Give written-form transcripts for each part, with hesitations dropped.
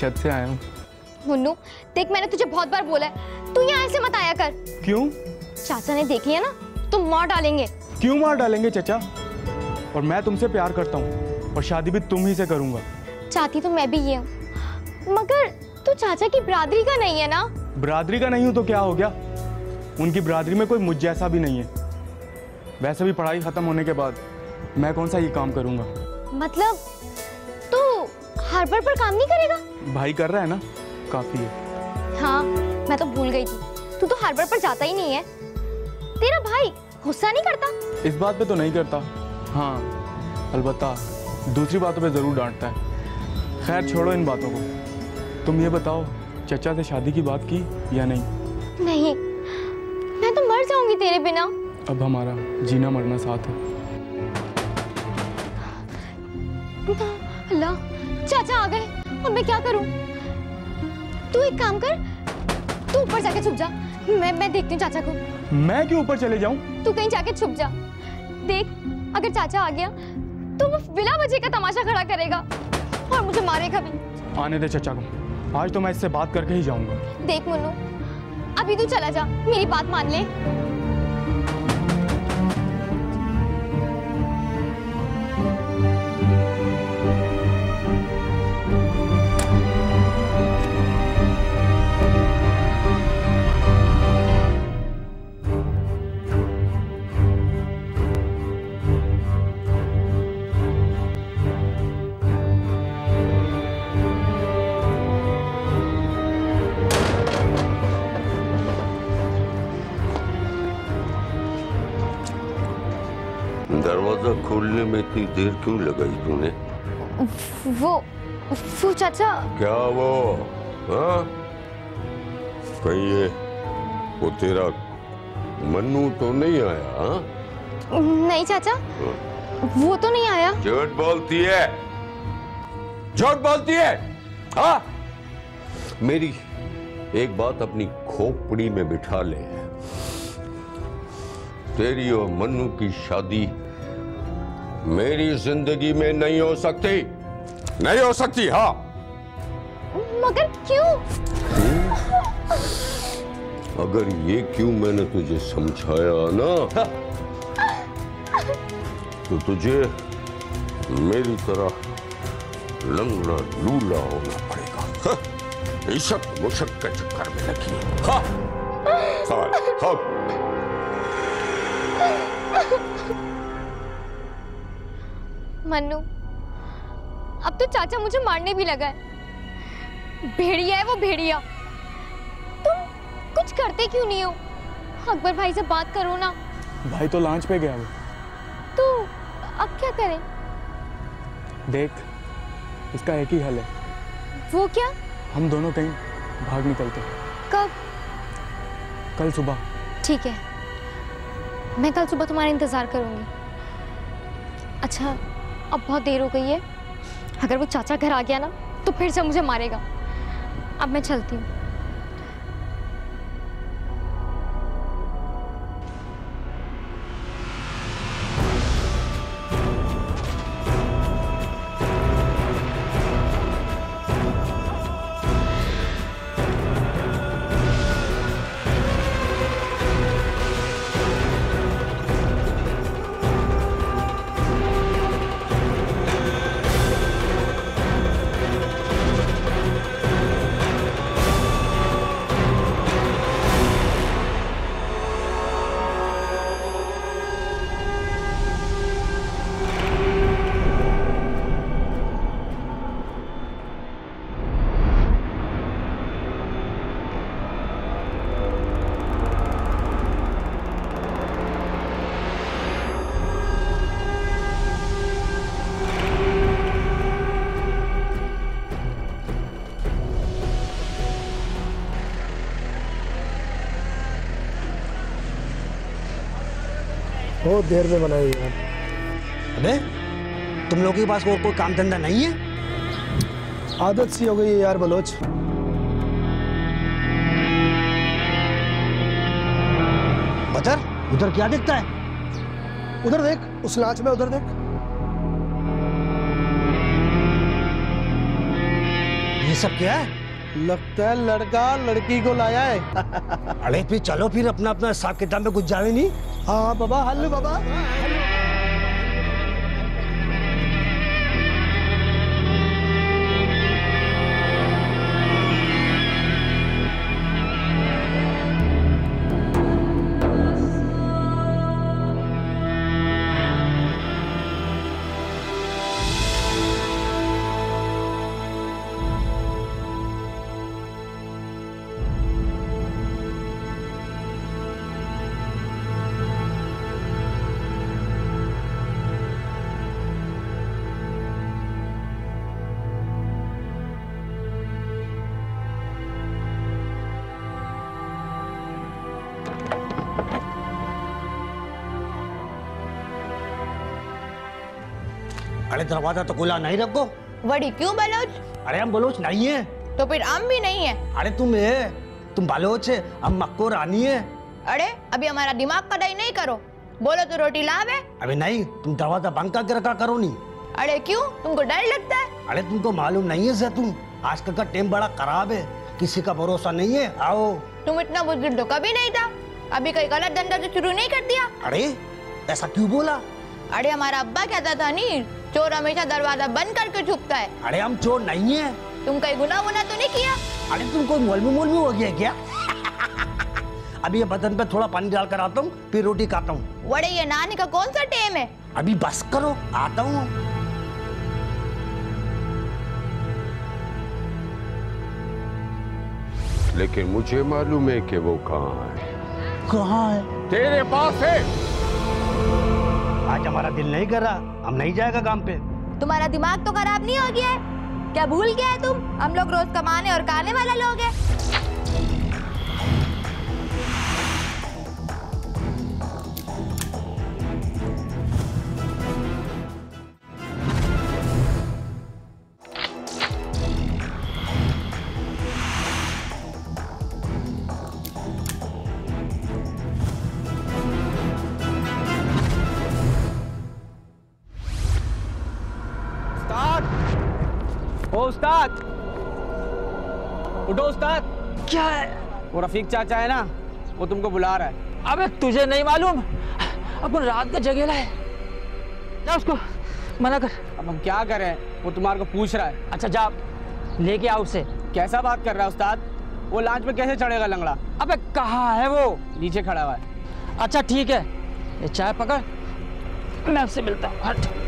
छत से आया हूँ। मुन्नू देख, मैंने तुझे बहुत बार बोला है तू यहाँ ऐसे मत आया कर। क्यों? चाचा ने देख लिया ना तो मार डालेंगे। क्यों मार डालेंगे चाचा? और मैं तुमसे प्यार करता हूँ और शादी भी तुम ही से करूंगा। चाहती तो मैं भी ये हूँ, मगर तू चाचा की बिरादरी का नहीं है ना। बिरादरी का नहीं हूँ तो क्या हो गया? उनकी बिरादरी में कोई मुझ जैसा भी नहीं है। वैसे भी पढ़ाई खत्म होने के बाद मैं कौन सा ये काम करूंगा। मतलब तू हार्बर पर काम नहीं करेगा? भाई कर रहा है ना, काफी है। हाँ मैं तो भूल गई थी, तू तो हार्बर पर जाता ही नहीं है। तेरा भाई गुस्सा नहीं करता? इस बात पे तो नहीं करता, हाँ अलबत्ता दूसरी बातों पे जरूर डांटता है। खैर छोड़ो इन बातों को। तुम ये बताओ, चचा से शादी की बात की या नहीं? नहीं, मैं तो मर जाऊंगी तेरे बिना। अब हमारा जीना मरना साथ है। अल्लाह, चाचा आ गए, अब मैं क्या करूं? तू एक काम कर, तू ऊपर जाके छुप जा। मैं देखती हूँ चाचा को। मैं क्यों ऊपर चले जाऊं? तू कहीं जाके छुप जा। देख, अगर चाचा आ गया तो वो बिना वजह का तमाशा खड़ा करेगा और मुझे मारेगा भी। आने दे चचा को, आज तो मैं इससे बात करके ही जाऊंगा। देख मुन्नू, अभी तू चला जा, मेरी बात मान ले। दरवाजा खोलने में इतनी देर क्यों लगाई तूने? वो चाचा। क्या वो? हाँ? कहीं ये वो तेरा मन्नू तो नहीं आया? हाँ? नहीं चाचा, वो तो नहीं आया। झूठ बोलती है, झूठ बोलती है। हाँ? मेरी एक बात अपनी खोपड़ी में बिठा ले, तेरी और मन्नू की शादी मेरी जिंदगी में नहीं हो सकती, नहीं हो सकती। हाँ मगर क्यों? अगर ये क्यों मैंने तुझे समझाया ना, तो तुझे मेरी तरह लंगड़ा लूला होना पड़ेगा। इशक मुशक के चक्कर में लगी। हाँ हाँ हाँ। मन्नू, अब तो चाचा मुझे मारने भी लगा है। भेड़िया है वो, भेड़िया। तुम कुछ करते क्यों नहीं हो? अकबर भाई से बात करो ना। भाई तो लॉन्च पे गया वो। तो अब क्या करें? देख, इसका एक ही हल है। वो क्या? हम दोनों कहीं भाग निकलते। कब? कल सुबह। ठीक है, मैं कल सुबह तुम्हारा इंतजार करूंगी। अच्छा, अब बहुत देर हो गई है, अगर वो चाचा घर आ गया ना तो फिर से मुझे मारेगा। अब मैं चलती हूँ। बहुत देर में बनाई यार। अबे तुम लोगों के पास और कोई काम धंधा नहीं है? आदत सी हो गई है यार बलोच। बदर, उधर क्या दिखता है? उधर देख, उस लांच में, उधर देख। ये सब क्या है? लगता है लड़का लड़की को लाया है। अरे फिर चलो फिर अपना अपना हिसाब किताब में कुछ जावे नहीं। हाँ बाबा, हल्लू बाबा। अरे दरवाजा तो खुला नहीं रखो। वड़ी क्यों बलोच? अरे हम बलोच नहीं है। तो फिर हम भी नहीं है। अरे तुम बलोच है, हम मक्को रानी है। अरे अभी हमारा दिमाग कटाई नहीं करो, बोलो तो रोटी लावे। अबे नहीं, तुम दरवाजा बंद करके रखा करो नहीं। अरे क्यों, तुमको डर लगता है? अरे तुमको मालूम नहीं है जैतून, आजकल का टाइम बड़ा खराब है, किसी का भरोसा नहीं है। आओ। तुम इतना बुजुर्ग तो कभी नहीं था, अभी कोई गलत धंधा तो शुरू नहीं कर दिया? अरे ऐसा क्यों बोला? अरे हमारा अब्बा कहता था नहीं, चोर हमेशा दरवाजा बंद करके छुपता है। अरे हम चोर नहीं है। तुम कहीं गुनाह वुना तो नहीं किया? अरे तुम कोई मोलमी हो गया क्या? अभी ये बदन पे थोड़ा पानी डाल कर आता हूँ, फिर रोटी खाता हूँ। वड़े ये नानी का कौन सा टेम है? अभी बस करो, आता हूँ। लेकिन मुझे मालूम है कि वो कहाँ है। कहाँ है? तेरे पास है। आज हमारा दिल नहीं कर रहा, हम नहीं जाएगा काम पे। तुम्हारा दिमाग तो खराब नहीं हो गया है? क्या भूल गया है तुम, हम लोग रोज कमाने और खाने वाला लोग हैं। ओ उस्ताद, उठो उस्ताद। क्या है? वो रफीक चाचा है ना, वो तुमको बुला रहा है। अबे तुझे नहीं मालूम, अपन रात का जगेला है, जा उसको मना कर। अब हम क्या करें, वो तुम्हारे को पूछ रहा है। अच्छा जा लेके आओ उसे। कैसा बात कर रहा है उस्ताद, वो लांच पे कैसे चढ़ेगा लंगड़ा? अबे कहाँ है वो? नीचे खड़ा हुआ है। अच्छा ठीक है, ये चाय पकड़, मैं उससे मिलता हूँ। हट।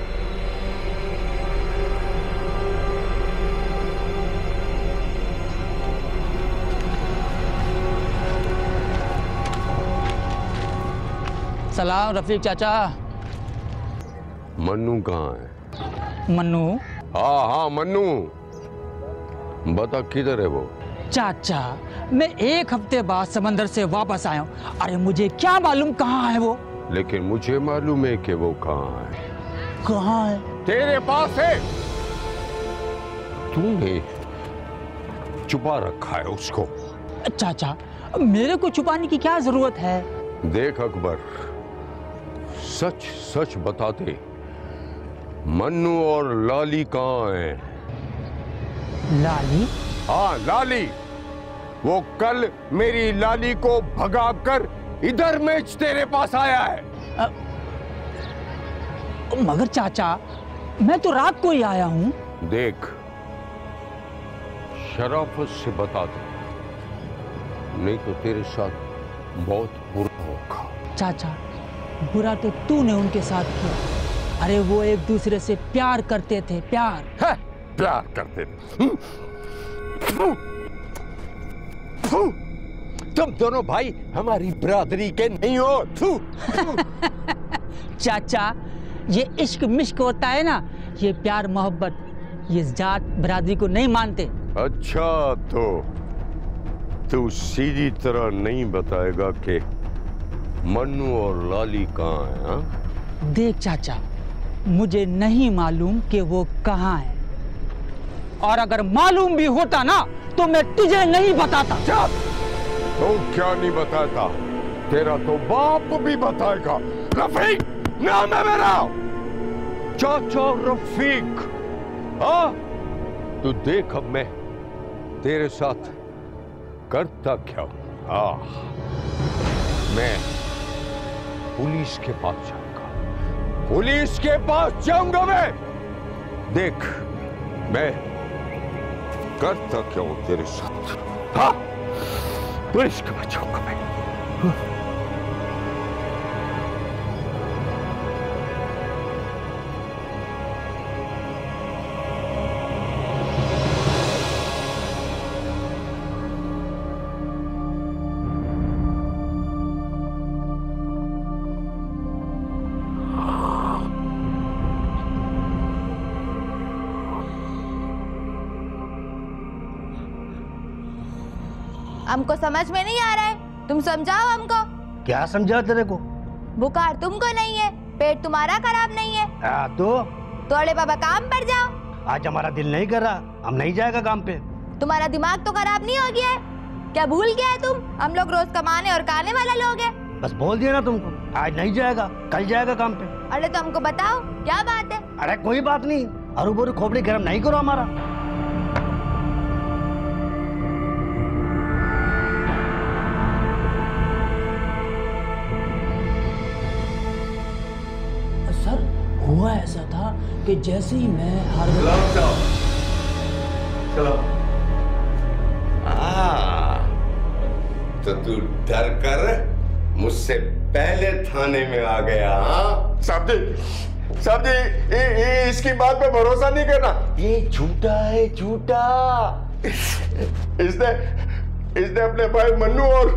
सलाम रफीक चाचा। मन्नू कहाँ है? मन्नू? हाँ मन्नू, बता किधर है वो? चाचा मैं एक हफ्ते बाद समंदर से वापस आया हूँ, अरे मुझे क्या मालूम कहाँ है वो? लेकिन मुझे मालूम है कि वो कहाँ है। कहाँ है? तेरे पास है। तूने छुपा रखा है उसको। चाचा मेरे को छुपाने की क्या जरूरत है? देख अकबर, सच सच बता दे, मन्नू और लाली कहाँ हैं? लाली? हाँ लाली, वो कल मेरी लाली को भगाकर इधर मैच तेरे पास आया है। मगर चाचा मैं तो रात को ही आया हूँ। देख, शराफत से बता दे, नहीं तो तेरे साथ बहुत बुरा होगा। चाचा बुरा तो तूने उनके साथ किया, अरे वो एक दूसरे से प्यार करते थे। प्यार है, प्यार करते थे। तुम दोनों भाई हमारी बिरादरी के नहीं हो। चाचा ये इश्क मिश्क होता है ना, ये प्यार मोहब्बत, ये जात बिरादरी को नहीं मानते। अच्छा तो तू सीधी तरह नहीं बताएगा कि मन्नू और लाली कहाँ है? हाँ? देख चाचा, मुझे नहीं मालूम कि वो कहाँ है, और अगर मालूम भी होता ना तो मैं तुझे नहीं बताता। तो क्या नहीं बताता, तेरा तो बाप भी बताएगा। रफीक नाम है मेरा, चाचा रफीक। हाँ तो देख, अब मैं तेरे साथ करता क्या हूं? मैं पुलिस के पास जाऊंगा, पुलिस के पास जाऊंगा मैं। देख मैं करता क्या हूं तेरे साथ। हाँ, पुलिस के पास जाऊंगा मैं। हमको समझ में नहीं आ रहा है, तुम समझाओ हमको। क्या समझा तेरे को? बुखार तुमको नहीं है, पेट तुम्हारा खराब नहीं है, तो अरे बाबा काम पर जाओ। आज हमारा दिल नहीं कर रहा, हम नहीं जाएगा काम पे। तुम्हारा दिमाग तो खराब नहीं हो गया है? क्या भूल गया है तुम? हम लोग रोज कमाने और खाने वाला लोग हैं। बस बोल दिया ना तुमको, आज नहीं जाएगा, कल जाएगा काम पे। अरे तो हमको बताओ क्या बात है? अरे कोई बात नहीं, अरू बोरू खोपड़ी गर्म नहीं करो हमारा। सर हुआ ऐसा था कि जैसे ही मैं तो तू डर कर मुझसे पहले थाने में आ गया? हाँ साहब जी, इसकी बात पे भरोसा नहीं करना, ये झूठा है, झूठा। इसने अपने भाई मन्नू और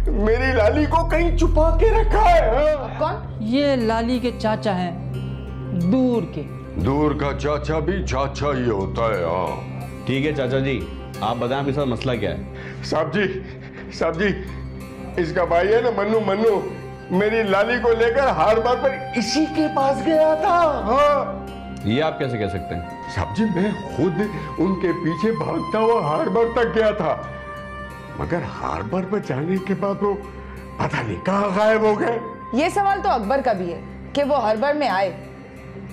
मेरी लाली को कहीं छुपा के रखा है। हाँ? कौन? ये लाली के चाचा हैं, दूर का चाचा भी चाचा ही होता है। हाँ ठीक है चाचा जी, आप बताएं आपके साथ मसला क्या है? साहब जी, इसका भाई है ना मन्नू मेरी लाली को लेकर हार्बर पर इसी के पास गया था। हाँ ये आप कैसे कह सकते हैं? साहब जी मैं खुद उनके पीछे भागता हुआ हार्बर तक गया था, मगर हार्बर पर जाने के बाद वो पता नहीं कहाँ गायब हो गए। ये सवाल तो अकबर का भी है कि वो हार्बर में आए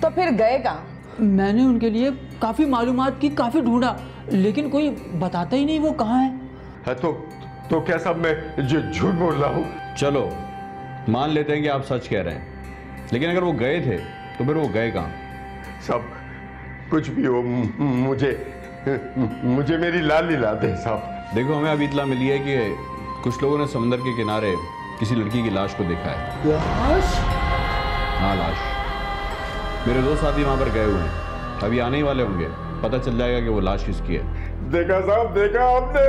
तो फिर गए कहाँ? मैंने उनके लिए काफी मालूमात की, काफी ढूंढा, लेकिन कोई बताता ही नहीं वो कहाँ है। तो क्या सब मैं झूठ बोल रहा हूँ? चलो मान लेते हैं कि आप सच कह रहे हैं, लेकिन अगर वो गए थे तो फिर वो गए कहाँ? सब कुछ भी हो, मुझे मेरी लाली ला दे साहब। देखो हमें अभी इत्तला मिली है कि कुछ लोगों ने समंदर के किनारे किसी लड़की की लाश को देखा है। लाश? हाँ लाश। मेरे दो साथी वहां पर गए हुए हैं, अभी आने ही वाले होंगे, पता चल जाएगा कि वो लाश किसकी है। देखा साहब, देखा आपने,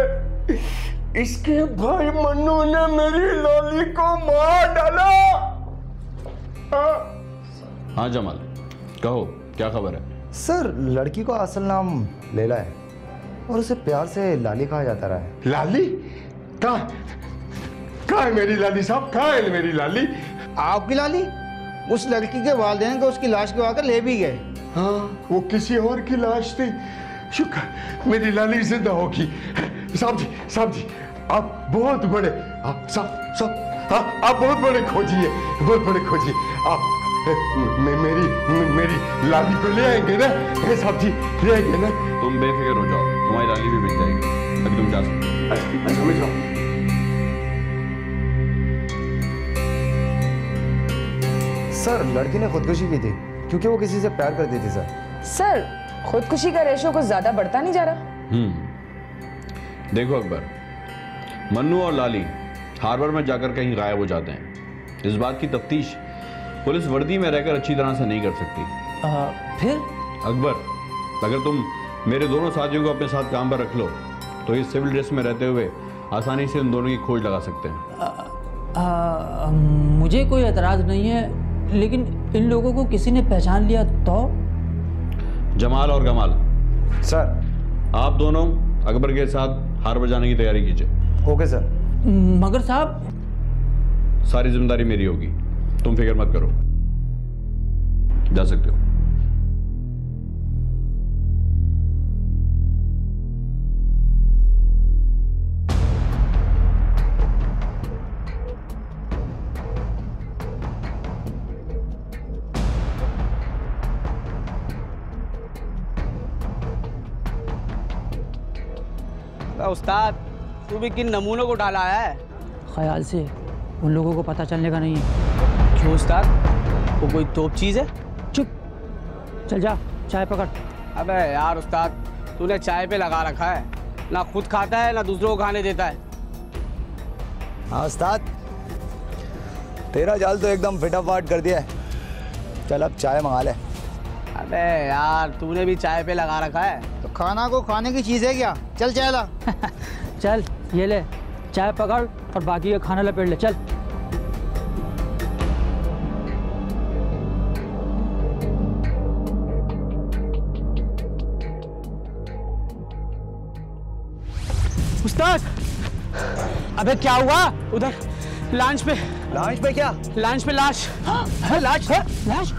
इसके भाई मन्नू ने मेरी लाली को मार डाला। हाँ जमाल कहो क्या खबर है? सर लड़की को असल नाम लैला है और उसे प्यार से लाली कहा जाता रहा है। लाली? कहाँ है मेरी लाली साहब, कहाँ है मेरी लाली? आपकी लाली? उस लड़की के वालिदैन को उसकी लाश को आकर ले भी गए। हाँ वो किसी और की लाश थी। शुक्र मेरी लाली जिंदा होगी। साहब जी आप बहुत बड़े, आप बहुत बड़े खोजी है, बहुत बड़े खोजी। आप मेरी लाली को ले आएंगे ना साहब जी, ले आएंगे ना? तुम बेफिक्र हो जाओ, तुम्हारी लाली भी मिल जाएगी, अभी तुम जा सकते। समझ जाओ। सर लड़की ने खुदकुशी की थी क्योंकि वो किसी से प्यार करती थी। सर खुदकुशी का रेशो कुछ ज्यादा बढ़ता नहीं जा रहा? देखो अकबर, मन्नू और लाली हार्बर में जाकर कहीं गायब हो जाते हैं। इस बात की तफ्तीश पुलिस वर्दी में रहकर अच्छी तरह से नहीं कर सकती। फिर अकबर, अगर तुम मेरे दोनों साथियों को अपने साथ काम पर रख लो तो इस सिविल ड्रेस में रहते हुए आसानी से उन दोनों की खोज लगा सकते हैं। मुझे कोई एतराज नहीं है, लेकिन इन लोगों को किसी ने पहचान लिया तो? जमाल और गमाल सर, आप दोनों अकबर के साथ हार्बर जाने की तैयारी कीजिए। Okay sir. मगर साहब, सारी जिम्मेदारी मेरी होगी, तुम फिक्र मत करो, जा सकते हो। उस्ताद तू भी किन नमूनों को डाला है? ख्याल से उन लोगों को पता चलने का नहीं है। क्यों उस्ताद, वो कोई तोप चीज है? चुप, चल जा चाय पकड़। अबे यार उस्ताद, तूने चाय पे लगा रखा है, ना खुद खाता है ना दूसरों को खाने देता है। हाँ उस्ताद, तेरा जाल तो एकदम फिटाफाट कर दिया है। चल अब चाय मंगा ले। अबे यार तूने भी चाय पे लगा रखा है। तो खाना को खाने की चीज़ है क्या? चल चाय ला। चल ये ले चाय पकड़ और बाकी का खाना लपेट ले। चल उस्ताद, अबे क्या हुआ? उधर लॉन्च पे। लॉन्च पे क्या? लॉन्च पे लाश। है लाश? है लाश?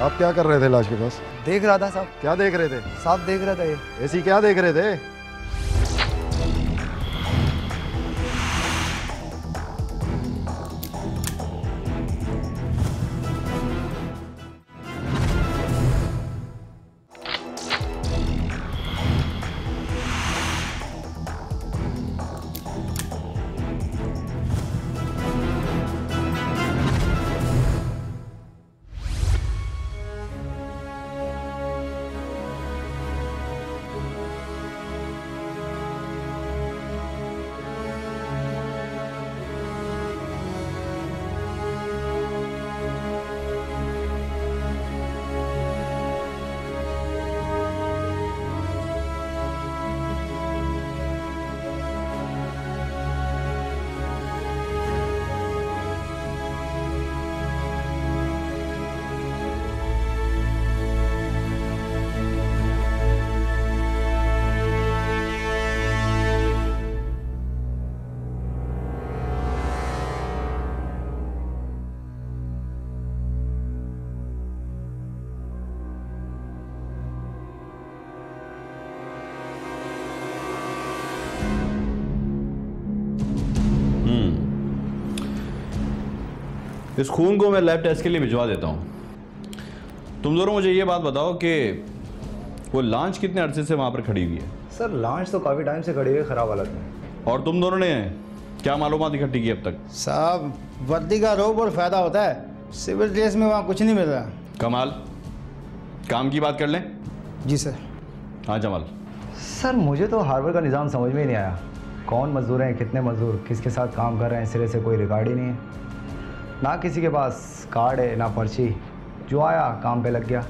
आप क्या कर रहे थे लाश के पास? देख रहा था साहब। क्या देख रहे थे? साहब देख रहा था ये। ऐसी क्या देख रहे थे? इस खून को मैं लैब टेस्ट के लिए भिजवा देता हूँ। तुम दोनों मुझे ये बात बताओ कि वो लॉन्च कितने अरसे से वहाँ पर खड़ी हुई है? सर लॉन्च तो काफ़ी टाइम से खड़ी हुई है ख़राब हालत में। और तुम दोनों ने क्या मालूमात इकट्ठी की अब तक? साहब वर्दी का रोब और फायदा होता है, सिविल ड्रेस में वहाँ कुछ नहीं मिल रहा। कमाल, काम की बात कर लें। जी सर। हाँ जमाल। सर मुझे तो हार्बर का निज़ाम समझ में ही नहीं आया। कौन मजदूर हैं, कितने मजदूर किसके साथ काम कर रहे हैं, सिरे से कोई रिकॉर्ड ही नहीं है। ना किसी के पास कार्ड है ना पर्ची, जो आया काम पे लग गया।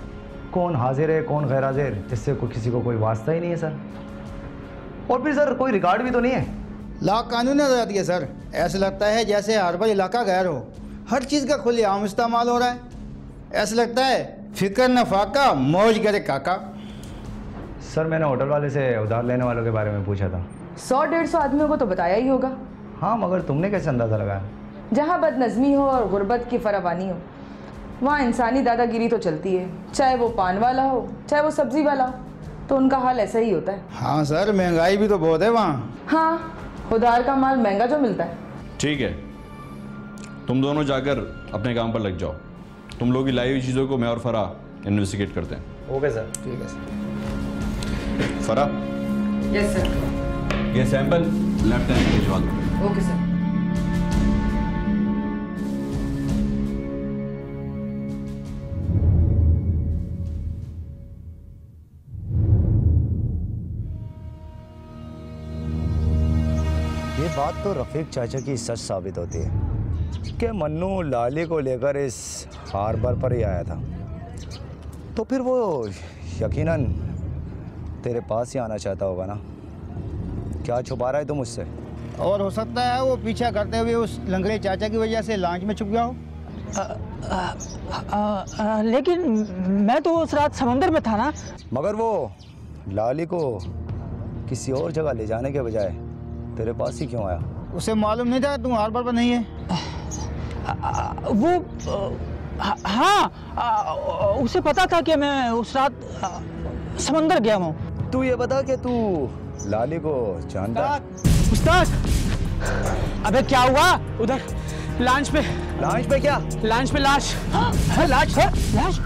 कौन हाजिर है कौन गैर हाजिर, इससे किसी को कोई वास्ता ही नहीं है सर। और फिर सर कोई रिकॉर्ड भी तो नहीं है। ला कानून नजर आती है सर। ऐसा लगता है जैसे हार्बर इलाका गैर हो, हर चीज़ का खुलेआम इस्तेमाल हो रहा है। ऐसा लगता है फिक्र नफाका मौज करे काका। सर मैंने होटल वाले से उधार लेने वालों के बारे में पूछा था। 100-150 आदमियों को तो बताया ही होगा। हाँ मगर तुमने कैसे अंदाज़ा लगाया? जहाँ बदनज़मी हो और गुर्बत की फरावानी हो, वहाँ इंसानी दादागिरी तो चलती है। चाहे वो पान वाला हो चाहे वो सब्जी वाला हो, तो उनका हाल ऐसा ही होता है। हाँ सर, महंगाई भी तो बहुत है वहाँ। हाँ, उधार का माल महंगा जो मिलता है। ठीक है, तुम दोनों जाकर अपने काम पर लग जाओ। तुम लोग की लाई हुई चीज़ों को मैं और फरा इन्वेस्टिगेट करते हैं। Okay sir. ठीक है सर। फरा। Yes sir. ये सैंपल लैब टेस्ट में भिजवा दो। Okay sir. ये बात तो रफ़ीक चाचा की सच साबित होती है कि मन्नू लाली को लेकर इस हार्बर पर ही आया था, तो फिर वो यकीनन तेरे पास ही आना चाहता होगा ना। क्या छुपा रहा है तू मुझसे? और हो सकता है वो पीछा करते हुए उस लंगड़े चाचा की वजह से लॉन्च में छुप गया हो। लेकिन मैं तो उस रात समंदर में था ना। मगर वो लाली को किसी और जगह ले जाने के बजाय तेरे पास ही क्यों आया? उसे मालूम नहीं था तुम हार्बर पर नहीं है? वो हाँ, उसे पता था कि मैं उस रात समंदर गया हूँ। तू ये बता कि तू लाली को जानता है? उस्ताद, अबे क्या हुआ? उधर लॉन्च पे। लॉन्च पे क्या? लॉन्च पे लाश। है लाश? है लाश?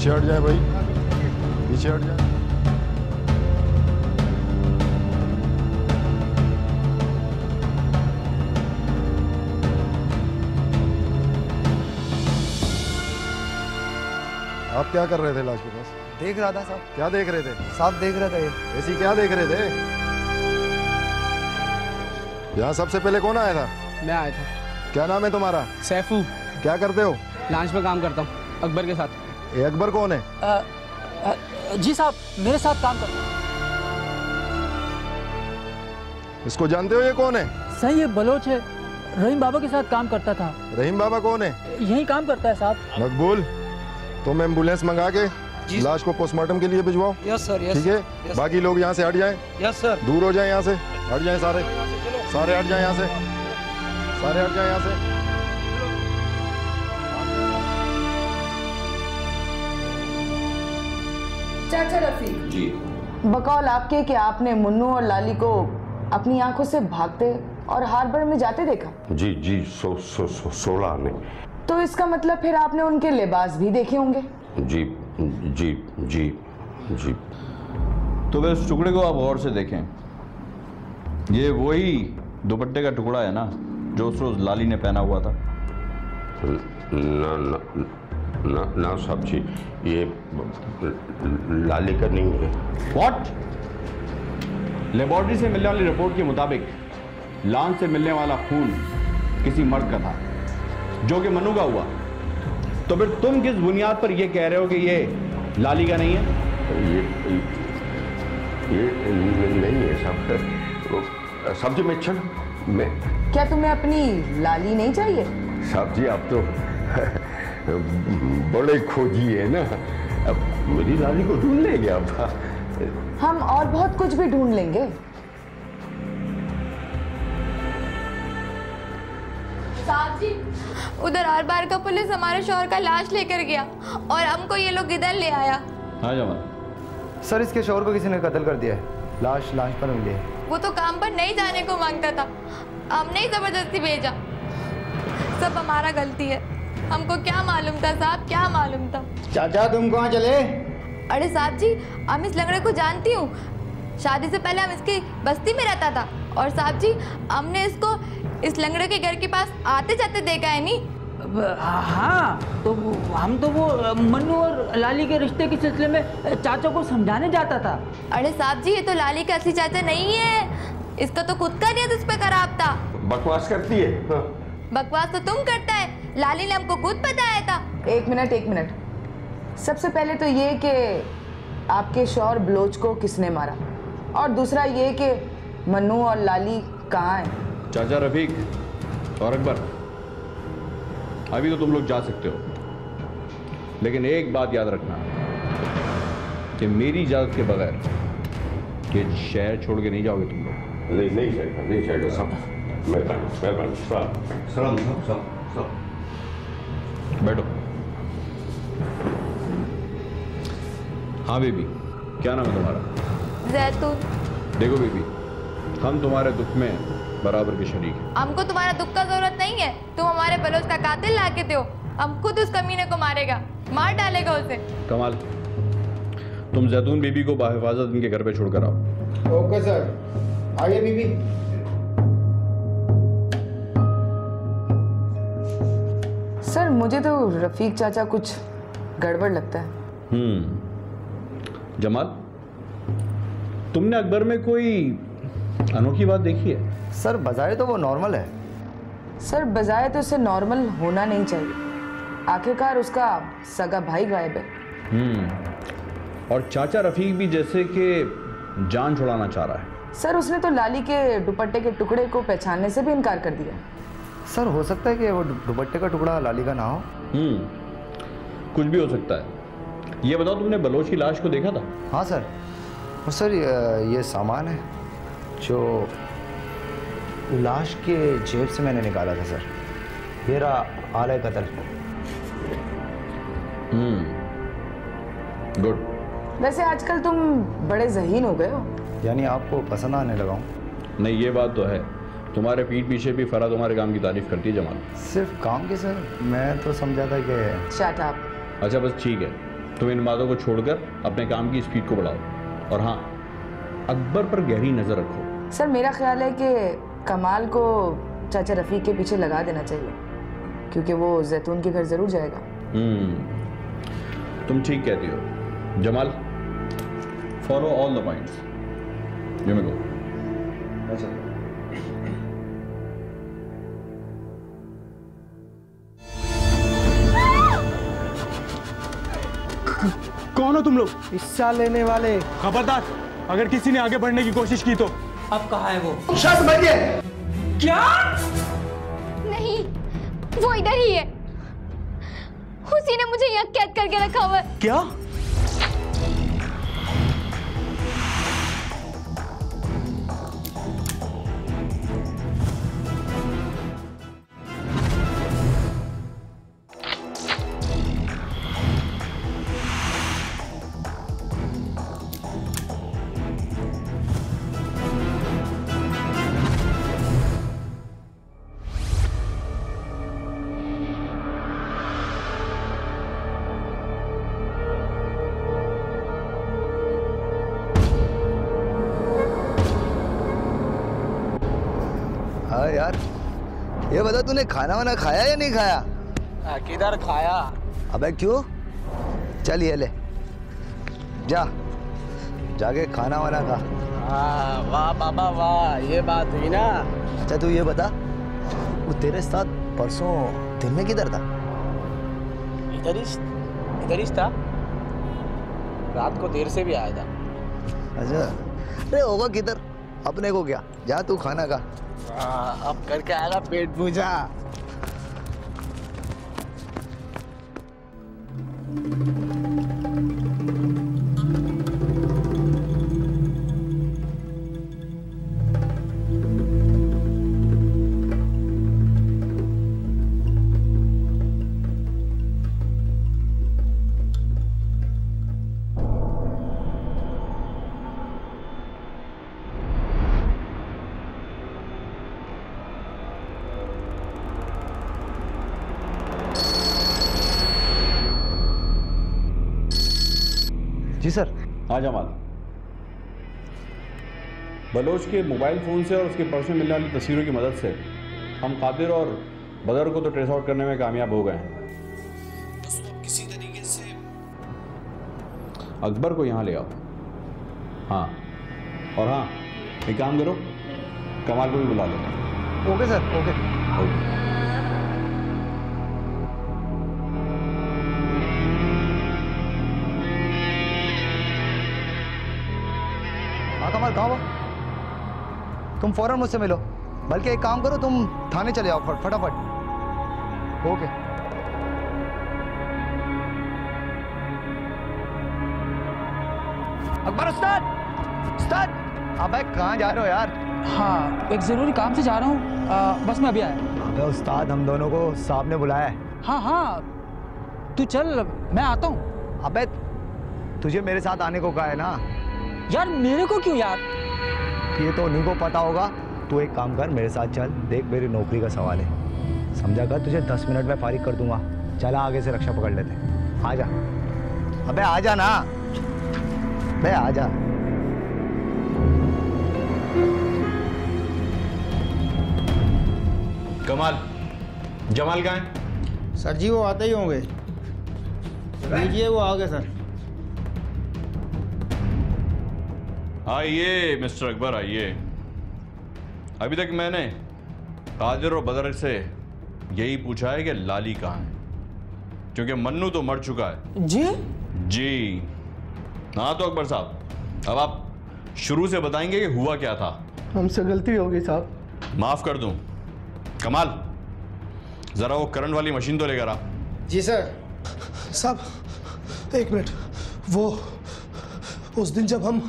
पीछे हट जाए भाई, पीछे हट जाए। आप क्या कर रहे थे लाश के पास? देख रहा था साहब। क्या देख रहे थे? साहब देख रहा था ये। ऐसी क्या देख रहे थे? यहाँ सबसे पहले कौन आया था? मैं आया था। क्या नाम है तुम्हारा? सैफू। क्या करते हो? लॉन्च में काम करता हूँ अकबर के साथ। ये अकबर कौन है? जी साहब मेरे साथ काम करता है। इसको जानते हो? ये कौन है? सही ये बलोच है, रहीम बाबा के साथ काम करता था। रहीम बाबा कौन है? यही काम करता है साहब। मकबूल, तुम एम्बुलेंस मंगा के लाश को पोस्टमार्टम के लिए भिजवाओ। Yes sir, yes. ठीक है, बाकी लोग यहाँ से हट जाएं। Yes sir. दूर हो जाएं यहाँ से, हट जाएं सारे, सारे हट जाएं यहाँ से, सारे हट जाएं यहाँ से। चाचा रफीक जी। बकौल आपके कि आपने मुन्नू और लाली को अपनी आंखों से भागते और हार्बर में जाते देखा? जी जी, 16 ने। तो इसका मतलब फिर आपने उनके लिबास भी देखे होंगे? जी जी जी जी। तो वे उस टुकड़े को आप गौर से देखें, ये वही दुपट्टे का टुकड़ा है ना जो उस रोज लाली ने पहना हुआ था? ना ना ना ना साहब जी, ये लाली का नहीं है। व्हाट? लेबोरेटरी से मिलने वाली रिपोर्ट के मुताबिक लॉन्च से मिलने वाला खून किसी मर्द का था जो कि मनु का हुआ। तो फिर तुम किस बुनियाद पर यह कह रहे हो कि ये लाली का नहीं है? ये नहीं है साहब। साहब जी मैं क्या तुम्हें अपनी लाली नहीं चाहिए? साहब जी आप तो बड़े खोजी है ना, अब मेरी लाली को ढूंढ लेंगे आप। हम और बहुत कुछ भी ढूंढ लेंगे। साहब जी, उधर हर बार का पुलिस हमारे शौहर का लाश लेकर गया और हमको ये लोग इधर ले आया। हाँ जमाल। सर इसके शौहर को किसी ने कत्ल कर दिया है, लाश लाश पर मिली है। वो तो काम पर नहीं जाने को मांगता था, हमने ही जबरदस्ती भेजा। सब हमारा गलती है, हमको क्या मालूम था साहब, क्या मालूम था। चाचा तुम कहाँ चले? अरे साहब जी, हम इस लंगड़े को जानती हूँ, शादी से पहले हम इसकी बस्ती में रहता था और साहब जी हमने इसको इस लंगड़े के घर के पास आते जाते देखा है। नहीं हाँ, तो हम तो वो मन्नू और लाली के रिश्ते के सिलसिले में चाचा को समझाने जाता था। अरे साहब जी, ये तो लाली का असली चाचा नहीं है, इसका तो खुद का नियत उस पर खराब था। बकवास करती है। हाँ। बकवास तो तुम करता है, लाली ने हमको खुद बताया था। एक मिनट, सबसे पहले तो ये कि आपके शौहर बलोच को किसने मारा, और दूसरा ये कि मन्नू और लाली कहाँ हैं? चाचा रफीक और अकबर, अभी तो तुम लोग जा सकते हो, लेकिन एक बात याद रखना कि मेरी इजाजत के बगैर ये शहर छोड़ के नहीं जाओगे तुम लोग। नहीं जाएगा साहब। बैठो। हाँ बेबी, क्या नाम है तुम्हारा? जैतून। देखो बेबी, हम तुम्हारे दुख में बराबर के शरीक हैं। हमको तुम्हारा दुख का जरूरत नहीं है, तुम हमारे बलोच का कातिल लाके दो, हम खुद उस कमीने को मारेगा, मार डालेगा उसे। कमाल, तुम जैतून बीबी को बाहिफाजत इनके घर पे छोड़कर आओ। Okay sir. आइए बीबी। सर मुझे तो रफीक चाचा कुछ गड़बड़ लगता है। जमाल, तुमने अकबर में कोई अनोखी बात देखी है? सर बजाय तो वो नॉर्मल है। सर बजाय तो उसे नॉर्मल होना नहीं चाहिए, आखिरकार उसका सगा भाई गायब है। और चाचा रफीक भी जैसे कि जान छुड़ाना चाह रहा है। सर उसने तो लाली के दुपट्टे के टुकड़े को पहचानने से भी इनकार कर दिया। सर हो सकता है कि वो दुपट्टे का टुकड़ा लाली का ना हो। कुछ भी हो सकता है। ये बताओ, तुमने बलोच की लाश को देखा था? हाँ सर। और सर ये सामान है जो लाश के जेब से मैंने निकाला था सर। ये रहा आले कत्ल। गुड। वैसे आजकल तुम बड़े ज़हीन हो गए हो। यानी आपको पसंद आने लगा हूँ? नहीं, ये बात तो है, तुम्हारे पीठ पीछे भी फरा तुम्हारे काम की तारीफ करती है जमाल। सिर्फ काम की सर, मैं तो समझा था कि। Shut up. अच्छा बस ठीक है, तुम इन बातों को छोड़कर अपने काम की स्पीड को बढ़ाओ और हाँ, अकबर पर गहरी नजर रखो। सर मेरा ख्याल है कि कमाल को चाचा रफीक के पीछे लगा देना चाहिए, क्योंकि वो जैतून के घर जरूर जाएगा। तुम ठीक कहती हो। Jamal, follow all the points. You may go. कौन हो तुम लोग? हिस्सा लेने वाले। खबरदार, अगर किसी ने आगे बढ़ने की कोशिश की तो। अब कहाँ है वो? शर्त बनिए। क्या? नहीं, वो इधर ही है। उसी ने मुझे यहाँ कैद करके रखा हुआ है। क्या? हाँ यार, ये बता तूने खाना वाना खाया या नहीं खाया? किधर खाया? अबे क्यों? चल ये ले, जा जाके खाना वाना खा। वाह बाबा वाह, ये बात हुई ना। अच्छा तू ये बता, वो तेरे साथ परसों दिन में किधर था? इधर ही था। रात को देर से भी आया था। अच्छा, अरे होगा किधर, अपने को क्या, जा तू खाना खा। अब करके आएगा पेट पूजा। जी सर। हाँ जमाल, बलोच के मोबाइल फ़ोन से और उसके पर्स में मिलने वाली तस्वीरों की मदद से हम कादिर और बदर को तो ट्रेस आउट करने में कामयाब हो गए हैं। तो किसी तरीके से अकबर को यहाँ ले आओ। हाँ, और हाँ, एक काम करो, कमाल को भी बुला लो। Okay sir, okay. कमाल कहाँ हो? तुम फौरन मुझसे मिलो, बल्कि एक काम करो, तुम थाने चले जाओ फटाफट। ओके। अकबर उस्ताद, उस्ताद, अबे कहाँ जा रहे हो यार? हाँ, एक जरूरी काम से जा रहा हूँ, बस मैं अभी आया। अबे उस्ताद, हम दोनों को साहब ने बुलाया है। हाँ हाँ, तू चल, मैं आता हूँ। अबे तुझे मेरे साथ आने को कहा है ना यार। मेरे को क्यों यार? ये तो उन्हीं को पता होगा। तू एक काम कर, मेरे साथ चल, देख मेरी नौकरी का सवाल है, समझा कर, तुझे 10 मिनट में फारिग कर दूंगा। चला आगे से रक्षा पकड़ लेते, आजा। अबे आजा ना, अबे आजा। कमाल, जमाल कहाँ है? सर जी वो आते ही होंगे। लीजिए वो आ गए सर। आइए मिस्टर अकबर, आइए। अभी तक मैंने कादिर और बदर से यही पूछा है कि लाली कहाँ है, क्योंकि मन्नू तो मर चुका है। जी? जी हाँ। तो अकबर साहब, अब आप शुरू से बताएंगे कि हुआ क्या था। हमसे गलती हो गई साहब। माफ कर दूं। कमाल, जरा वो करंट वाली मशीन तो लेकर आ। जी सर। साहब एक मिनट, वो उस दिन जब हम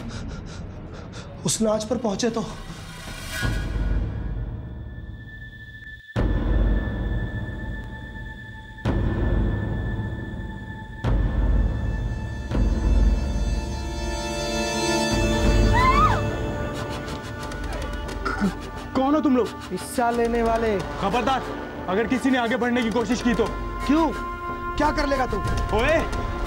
उस नाच पर पहुंचे तो कौन हो तुम लोग? हिस्सा लेने वाले। खबरदार, अगर किसी ने आगे बढ़ने की कोशिश की तो। क्यों, क्या कर लेगा तू? ओए,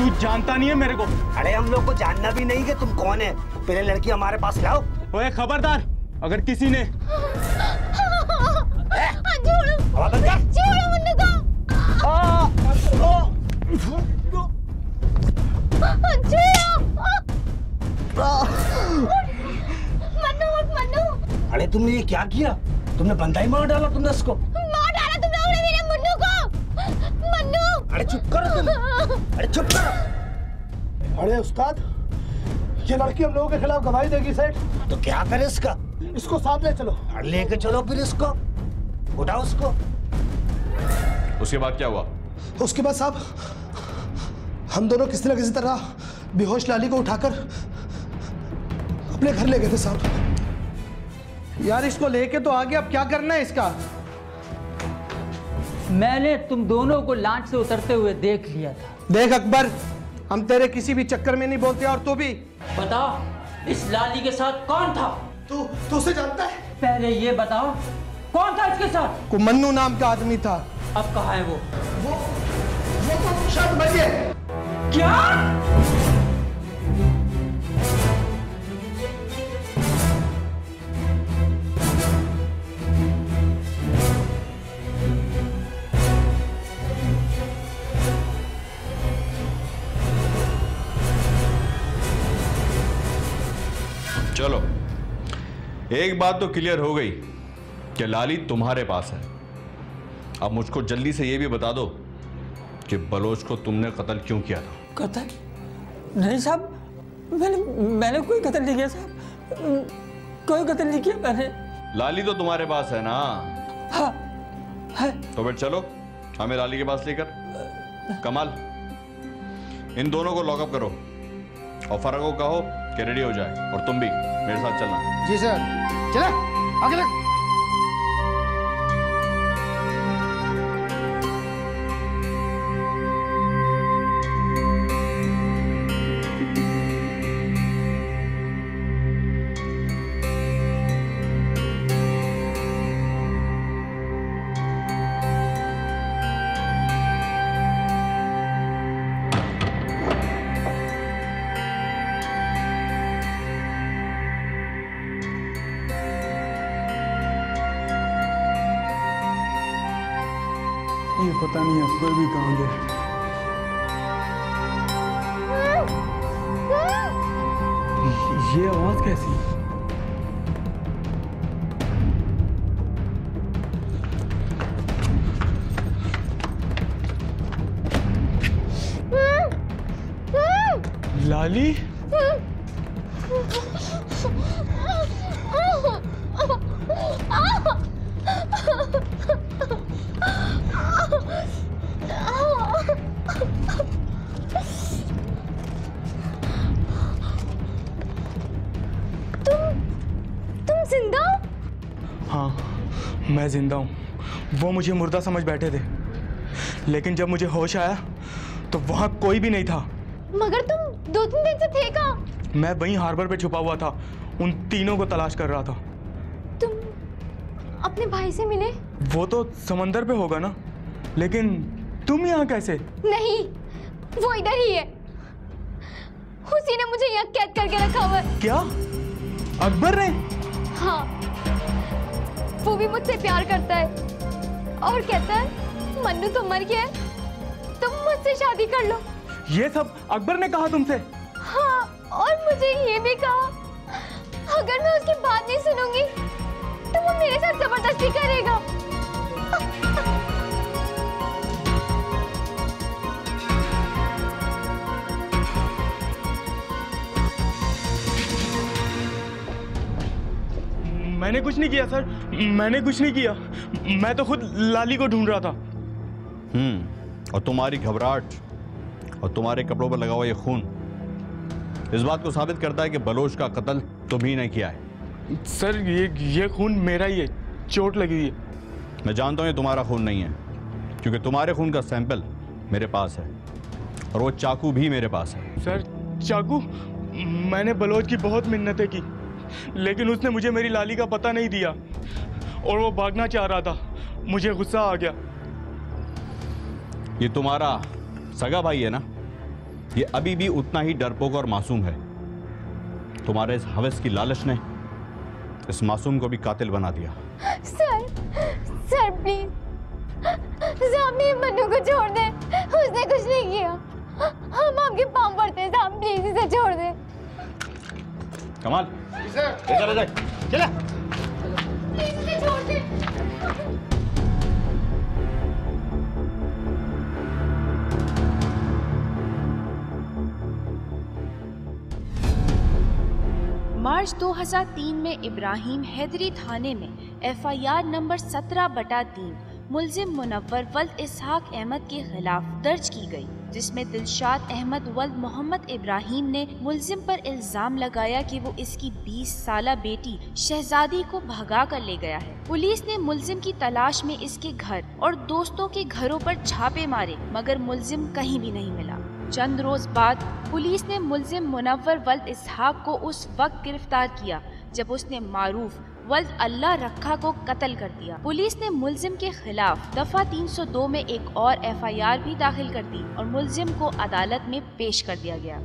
तू जानता नहीं है मेरे को। अरे हम लोग को जानना भी नहीं कि तुम कौन है, पहले लड़की हमारे पास लाओ। ओए खबरदार, अगर किसी ने अरे तुमने ये क्या किया? तुमने बंदा ही मार डाला तुमने उसको। मार डाला तुमने मेरे मन्नू को। मन्नू अरे चुप करो तुम, अरे चुप करो। अरे उस्ताद, ये लड़की हम लोगों के खिलाफ गवाही देगी सेठ। तो क्या करे इसका? इसको साथ ले चलो। लेके चलो फिर इसको, उठाओ उसको। उसके बाद क्या हुआ? उसके बाद साहब हम दोनों किसी न किसी तरह बेहोश लाली को उठाकर अपने घर ले गए थे साहब। यार इसको लेके तो आ गया, अब क्या करना है इसका? मैंने तुम दोनों को लांच से उतरते हुए देख लिया था। देख अकबर, हम तेरे किसी भी चक्कर में नहीं बोलते, और तू भी बता इस लाली के साथ कौन था? तू उसे जानता है? पहले ये बताओ कौन था इसके साथ? को मन्नू नाम का आदमी था। अब कहाँ है वो तो शायद मर गए। क्या? चलो, एक बात तो क्लियर हो गई कि लाली तुम्हारे पास है। अब मुझको जल्दी से ये भी बता दो कि बलोच को तुमने कत्ल क्यों किया था? कत्ल? नहीं साहब, मैंने कोई कत्ल नहीं किया साहब, कोई कत्ल नहीं किया मैंने। लाली तो तुम्हारे पास है ना? हाँ है। तो फिर चलो हमें लाली के पास लेकर। कमाल, इन दोनों को लॉकअप करो और फरक को कहो कि रेडी हो जाए, और तुम भी मेरे साथ चलना। जी सर, चला आगे लग। ये पता नहीं अकबर भी कहाँ गए। ये आवाज कैसी? लाली? तुम जिंदा? हाँ, मैं जिंदा हूँ। वो मुझे मुर्दा समझ बैठे थे, लेकिन जब मुझे होश आया तो वहाँ कोई भी नहीं था। मगर तुम 2-3 दिन से थे कहाँ? मैं वहीं हार्बर पे छुपा हुआ था, उन तीनों को तलाश कर रहा था। तुम अपने भाई से मिले? वो तो समंदर पे होगा ना, लेकिन तुम यहाँ कैसे? नहीं, वो इधर ही है। उसी ने मुझे यहाँ कैद करके रखा हुआ है। क्या? अकबर ने? हाँ, वो भी मुझसे प्यार करता है और कहता है मन्नू तो मर गया है, तुम मुझसे शादी कर लो। ये सब अकबर ने कहा तुमसे? हाँ, और मुझे ये भी कहा अगर मैं उसकी बात नहीं सुनूंगी तो वो मेरे साथ जबरदस्ती करेगा। मैंने कुछ नहीं किया सर, मैंने कुछ नहीं किया। मैं तो खुद लाली को ढूंढ रहा था। और तुम्हारी घबराहट और तुम्हारे कपड़ों पर लगा हुआ ये खून इस बात को साबित करता है कि बलोच का कत्ल तुम ही ने किया है। सर ये खून मेरा ही है, चोट लगी हुई है। मैं जानता हूं ये तुम्हारा खून नहीं है, क्योंकि तुम्हारे खून का सैंपल मेरे पास है और वो चाकू भी मेरे पास है। सर चाकू? मैंने बलोच की बहुत मिन्नतें की, लेकिन उसने मुझे मेरी लाली का पता नहीं दिया और वो भागना चाह रहा था। मुझे गुस्सा आ गया। ये तुम्हारा सगा भाई है ना? ये अभी भी उतना ही डरपोक और मासूम है। तुम्हारे इस हवस की लालच ने इस मासूम को भी कातिल बना दिया। सर प्लीज, साहब ने मन्नू को छोड़ दे, उसने कुछ नहीं किया। हम आपके पांव पड़ते हैं साहब, प्लीज इसे छोड़ दे। कमाल चला चला प्लीज इसे छोड़ दे। मार्च 2003 में इब्राहिम हैदरी थाने में FIR नंबर 17/3 मुल्जिम मुनव्वर वल्द इसहाक अहमद के खिलाफ दर्ज की गई, जिसमें दिलशाद अहमद वल्द मोहम्मद इब्राहिम ने मुल्जिम पर इल्जाम लगाया कि वो इसकी 20 साला बेटी शहजादी को भगा कर ले गया है। पुलिस ने मुल्जिम की तलाश में इसके घर और दोस्तों के घरों पर छापे मारे, मगर मुल्जिम कहीं भी नहीं मिला। चंद रोज बाद पुलिस ने मुल्जिम मुनव्वर वल्द इसहाक को उस वक्त गिरफ्तार किया जब उसने मारूफ वल्द अल्लाह रखा को कत्ल कर दिया। पुलिस ने मुल्जिम के खिलाफ दफा 302 में एक और FIR भी दाखिल कर दी और मुल्जिम को अदालत में पेश कर दिया गया।